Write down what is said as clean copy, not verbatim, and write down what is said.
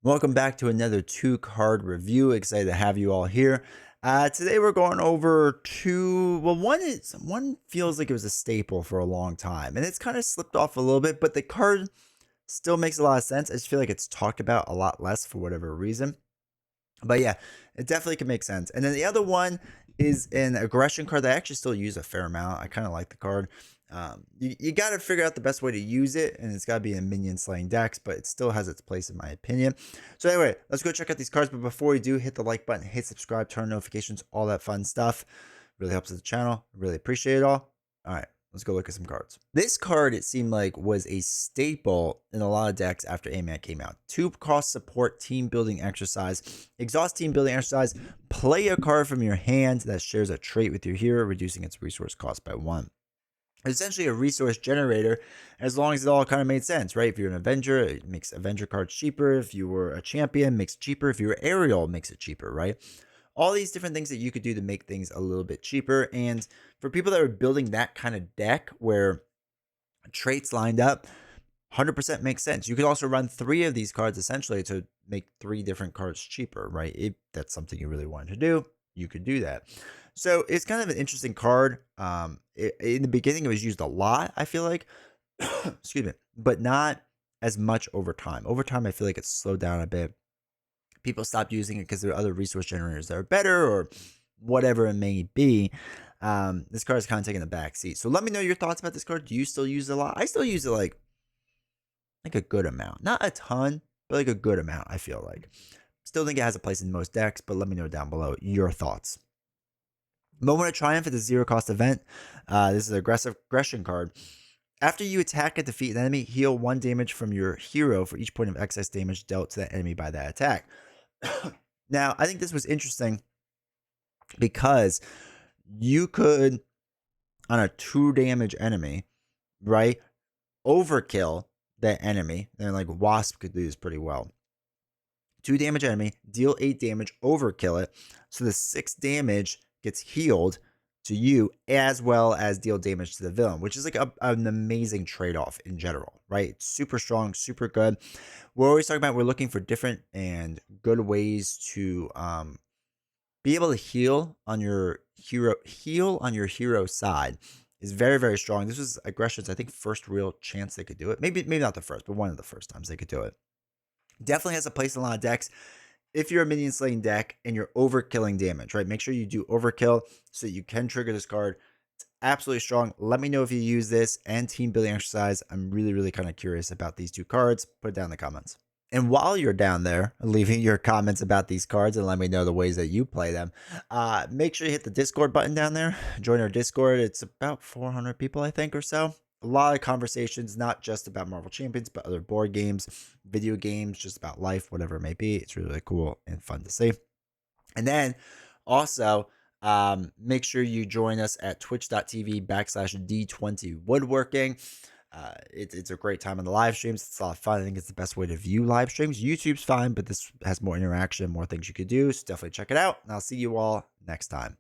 Welcome back to another two card review. Excited to have you all here. Today we're going over two. Well, one feels like it was a staple for a long time, and it's kind of slipped off a little bit, but the card still makes a lot of sense. I just feel like it's talked about a lot less for whatever reason. But yeah, it definitely can make sense. And then the other one is an aggression card that I actually still use a fair amount. I kind of like the card. You got to figure out the best way to use it, and it's got to be in minion slaying decks, but it still has its place in my opinion. So anyway, let's go check out these cards. But before we do, hit the like button, hit subscribe, turn on notifications, all that fun stuff. Really helps the channel. Really appreciate it all. All right. Let's go look at some cards. This card, it seemed like, was a staple in a lot of decks after xmen came out. 2-cost support team building exercise. Exhaust team building exercise. Play a card from your hand that shares a trait with your hero, reducing its resource cost by 1. It's essentially a resource generator, as long as it all kind of made sense, right? If you're an Avenger, it makes Avenger cards cheaper. If you were a champion, it makes it cheaper. If you were Aerial, it makes it cheaper, right? All these different things that you could do to make things a little bit cheaper. And for people that are building that kind of deck where traits lined up, 100% makes sense. You could also run 3 of these cards essentially to make 3 different cards cheaper, right? If that's something you really wanted to do, you could do that. So it's kind of an interesting card. In the beginning, it was used a lot, I feel like, excuse me, but not as much over time. Over time, I feel like it's slowed down a bit. People stopped using it because there are other resource generators that are better or whatever it may be. This card is kind of taking a back seat. So let me know your thoughts about this card. Do you still use it a lot? I still use it like a good amount. Not a ton, but like a good amount, I feel like. Still think it has a place in most decks, but let me know down below your thoughts. Moment of Triumph is a 0-cost event. This is an aggression card. After you attack and defeat an enemy, heal 1 damage from your hero for each point of excess damage dealt to that enemy by that attack. Now, I think this was interesting because you could, on a 2 damage enemy, right, overkill that enemy. Then like Wasp could do this pretty well. 2 damage enemy, deal 8 damage, overkill it. So the 6 damage gets healed to you as well as deal damage to the villain, which is like an amazing trade-off in general, right? It's super strong, super good. We're always talking about we're looking for different and good ways to be able to heal on your hero side is very, very strong. This was Aggression's, I think, first real chance they could do it. Maybe not the first, but one of the first times they could do it. Definitely has a place in a lot of decks. If you're a minion slaying deck and you're overkilling damage, right? Make sure you do overkill so that you can trigger this card. It's absolutely strong. Let me know if you use this and team building exercise. I'm really, really kind of curious about these 2 cards. Put it down in the comments. And while you're down there leaving your comments about these cards and let me know the ways that you play them, make sure you hit the Discord button down there. Join our Discord. It's about 400 people, I think, or so. A lot of conversations, not just about Marvel Champions, but other board games, video games, just about life, whatever it may be. It's really, really cool and fun to see. And then also, make sure you join us at twitch.tv/D20 Woodworking. It's a great time on the live streams. It's a lot of fun. I think it's the best way to view live streams. YouTube's fine, but this has more interaction, more things you could do. So definitely check it out. And I'll see you all next time.